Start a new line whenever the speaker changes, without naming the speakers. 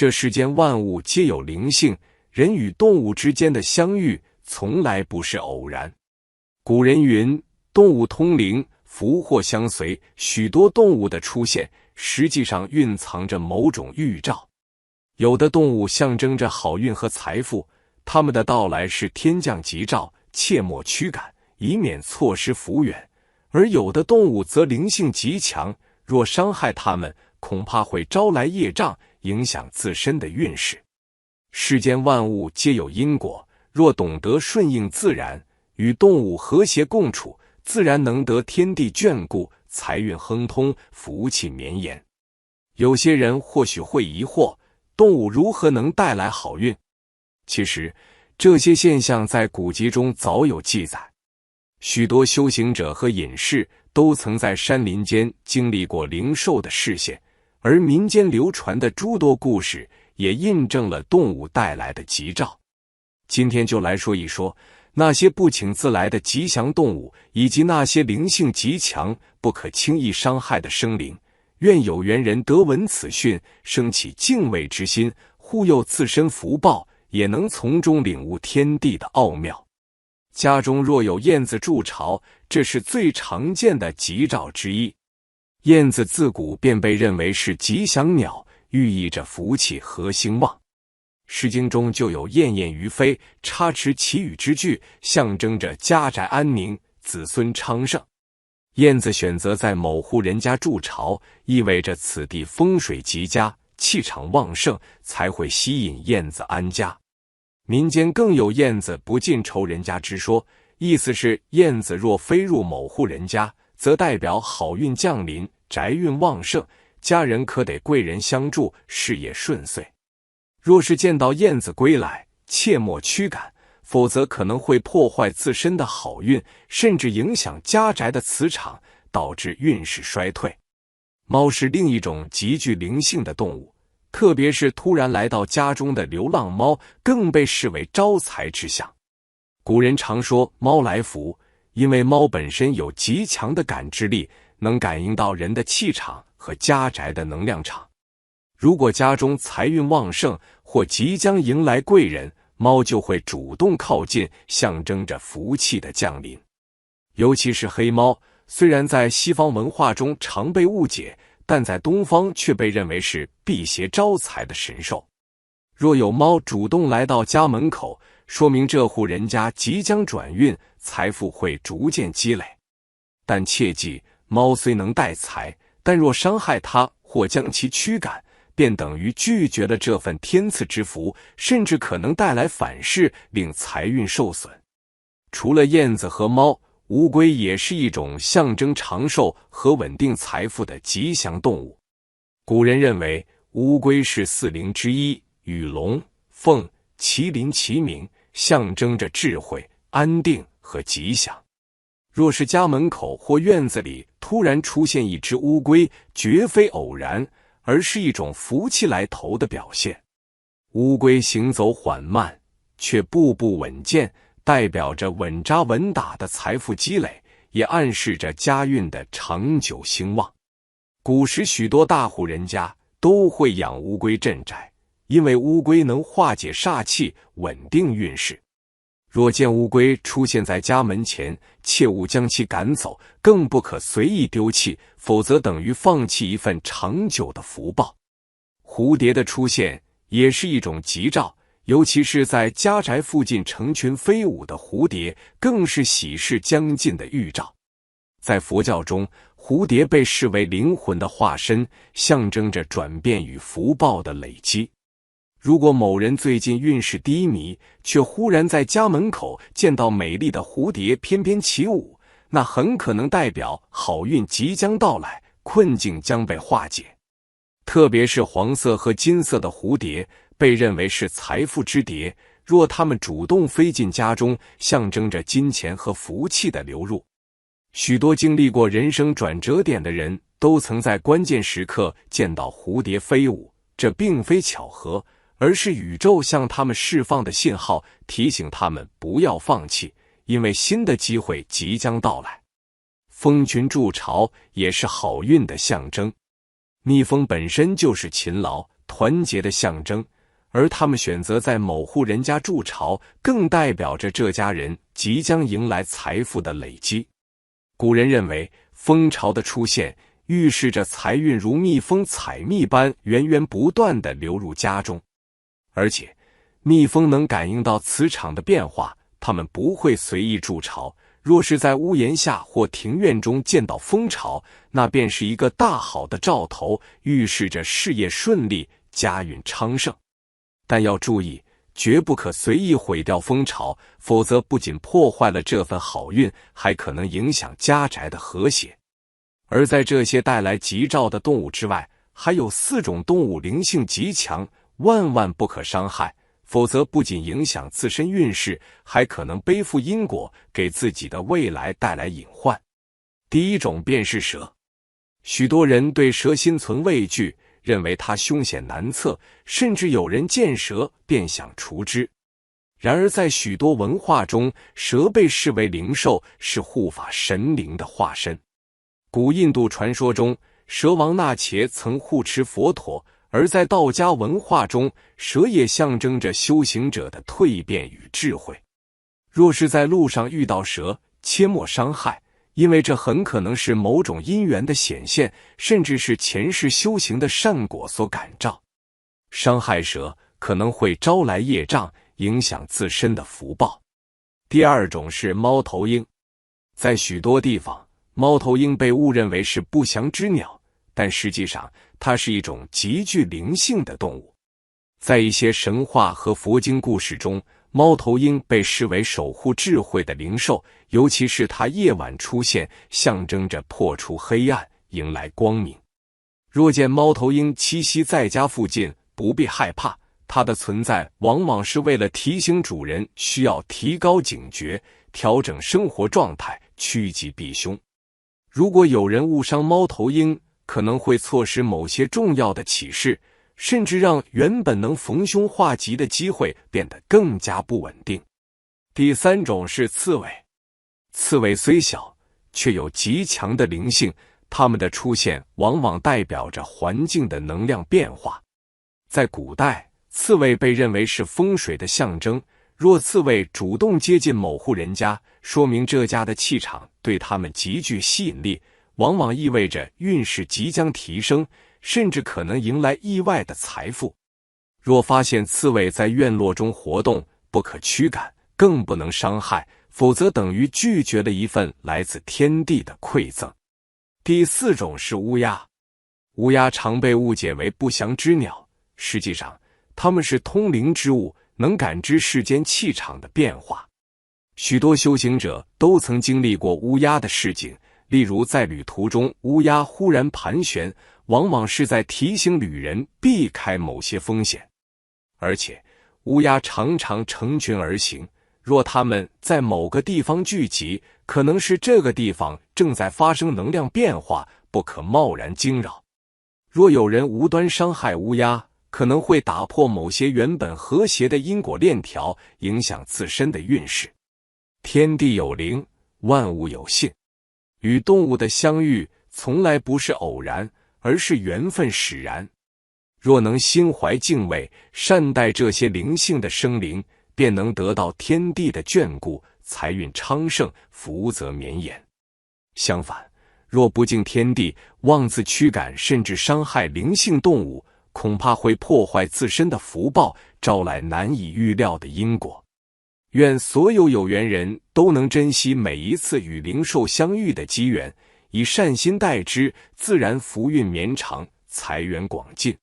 这世间万物皆有灵性，人与动物之间的相遇从来不是偶然。古人云，动物通灵，福祸相随。许多动物的出现实际上蕴藏着某种预兆。有的动物象征着好运和财富，它们的到来是天降吉兆，切莫驱赶，以免错失福缘。而有的动物则灵性极强，若伤害它们，恐怕会招来业障，影响自身的运势。世间万物皆有因果，若懂得顺应自然，与动物和谐共处，自然能得天地眷顾，财运亨通，福气绵延。有些人或许会疑惑，动物如何能带来好运？其实，这些现象在古籍中早有记载。许多修行者和隐士都曾在山林间经历过灵兽的视线，而民间流传的诸多故事也印证了动物带来的吉兆。今天就来说一说那些不请自来的吉祥动物，以及那些灵性极强、不可轻易伤害的生灵。愿有缘人得闻此讯，生起敬畏之心，护佑自身福报，也能从中领悟天地的奥妙。家中若有燕子筑巢，这是最常见的吉兆之一。燕子自古便被认为是吉祥鸟，寓意着福气和兴旺。诗经中就有燕燕于飞，插翅其羽之句，象征着家宅安宁，子孙昌盛。燕子选择在某户人家筑巢，意味着此地风水极佳，气场旺盛，才会吸引燕子安家。民间更有燕子不进仇人家之说，意思是燕子若飞入某户人家，则代表好运降临，宅运旺盛，家人可得贵人相助，事业顺遂。若是见到燕子归来，切莫驱赶，否则可能会破坏自身的好运，甚至影响家宅的磁场，导致运势衰退。猫是另一种极具灵性的动物，特别是突然来到家中的流浪猫，更被视为招财之象。古人常说猫来福，因为猫本身有极强的感知力，能感应到人的气场和家宅的能量场。如果家中财运旺盛或即将迎来贵人，猫就会主动靠近，象征着福气的降临。尤其是黑猫，虽然在西方文化中常被误解，但在东方却被认为是辟邪招财的神兽。若有猫主动来到家门口，说明这户人家即将转运，财富会逐渐积累。但切记，猫虽能带财，但若伤害它或将其驱赶，便等于拒绝了这份天赐之福，甚至可能带来反噬，令财运受损。除了燕子和猫，乌龟也是一种象征长寿和稳定财富的吉祥动物。古人认为乌龟是四灵之一，与龙、凤、麒麟齐名，象征着智慧、安定和吉祥。若是家门口或院子里突然出现一只乌龟，绝非偶然，而是一种福气来头的表现。乌龟行走缓慢，却步步稳健，代表着稳扎稳打的财富积累，也暗示着家运的长久兴旺。古时许多大户人家都会养乌龟镇宅，因为乌龟能化解煞气，稳定运势。若见乌龟出现在家门前，切勿将其赶走，更不可随意丢弃，否则等于放弃一份长久的福报。蝴蝶的出现也是一种吉兆，尤其是在家宅附近成群飞舞的蝴蝶，更是喜事将近的预兆。在佛教中，蝴蝶被视为灵魂的化身，象征着转变与福报的累积。如果某人最近运势低迷，却忽然在家门口见到美丽的蝴蝶翩翩起舞，那很可能代表好运即将到来，困境将被化解。特别是黄色和金色的蝴蝶，被认为是财富之蝶，若它们主动飞进家中，象征着金钱和福气的流入。许多经历过人生转折点的人，都曾在关键时刻见到蝴蝶飞舞，这并非巧合，而是宇宙向他们释放的信号，提醒他们不要放弃，因为新的机会即将到来。蜂群筑巢也是好运的象征。蜜蜂本身就是勤劳、团结的象征，而他们选择在某户人家筑巢，更代表着这家人即将迎来财富的累积。古人认为，蜂巢的出现预示着财运如蜜蜂采蜜般源源不断地流入家中，而且蜜蜂能感应到磁场的变化，它们不会随意筑巢。若是在屋檐下或庭院中见到蜂巢，那便是一个大好的兆头，预示着事业顺利，家运昌盛。但要注意，绝不可随意毁掉蜂巢，否则不仅破坏了这份好运，还可能影响家宅的和谐。而在这些带来吉兆的动物之外，还有4种动物灵性极强，万万不可伤害，否则不仅影响自身运势，还可能背负因果，给自己的未来带来隐患。第一种便是蛇。许多人对蛇心存畏惧，认为它凶险难测，甚至有人见蛇便想除之。然而在许多文化中，蛇被视为灵兽，是护法神灵的化身。古印度传说中，蛇王那伽曾护持佛陀，而在道家文化中，蛇也象征着修行者的蜕变与智慧。若是在路上遇到蛇，切莫伤害，因为这很可能是某种因缘的显现，甚至是前世修行的善果所感召。伤害蛇可能会招来业障，影响自身的福报。第二种是猫头鹰。在许多地方，猫头鹰被误认为是不祥之鸟，但实际上它是一种极具灵性的动物。在一些神话和佛经故事中，猫头鹰被视为守护智慧的灵兽，尤其是它夜晚出现，象征着破除黑暗，迎来光明。若见猫头鹰栖息在家附近，不必害怕，它的存在往往是为了提醒主人需要提高警觉，调整生活状态，趋吉避凶。如果有人误伤猫头鹰，可能会错失某些重要的启示，甚至让原本能逢凶化吉的机会变得更加不稳定。第三种是刺猬。刺猬虽小，却有极强的灵性，它们的出现往往代表着环境的能量变化。在古代，刺猬被认为是风水的象征，若刺猬主动接近某户人家，说明这家的气场对他们极具吸引力，往往意味着运势即将提升，甚至可能迎来意外的财富。若发现刺猬在院落中活动，不可驱赶，更不能伤害，否则等于拒绝了一份来自天地的馈赠。第四种是乌鸦。乌鸦常被误解为不祥之鸟，实际上它们是通灵之物，能感知世间气场的变化。许多修行者都曾经历过乌鸦的事情，例如在旅途中乌鸦忽然盘旋，往往是在提醒旅人避开某些风险。而且乌鸦常常成群而行，若它们在某个地方聚集，可能是这个地方正在发生能量变化，不可贸然惊扰。若有人无端伤害乌鸦，可能会打破某些原本和谐的因果链条，影响自身的运势。天地有灵，万物有信。与动物的相遇从来不是偶然，而是缘分使然。若能心怀敬畏，善待这些灵性的生灵，便能得到天地的眷顾，财运昌盛，福泽绵延。相反，若不敬天地，妄自驱赶甚至伤害灵性动物，恐怕会破坏自身的福报，招来难以预料的因果。愿所有有缘人都能珍惜每一次与灵兽相遇的机缘，以善心待之，自然福运绵长，财源广进。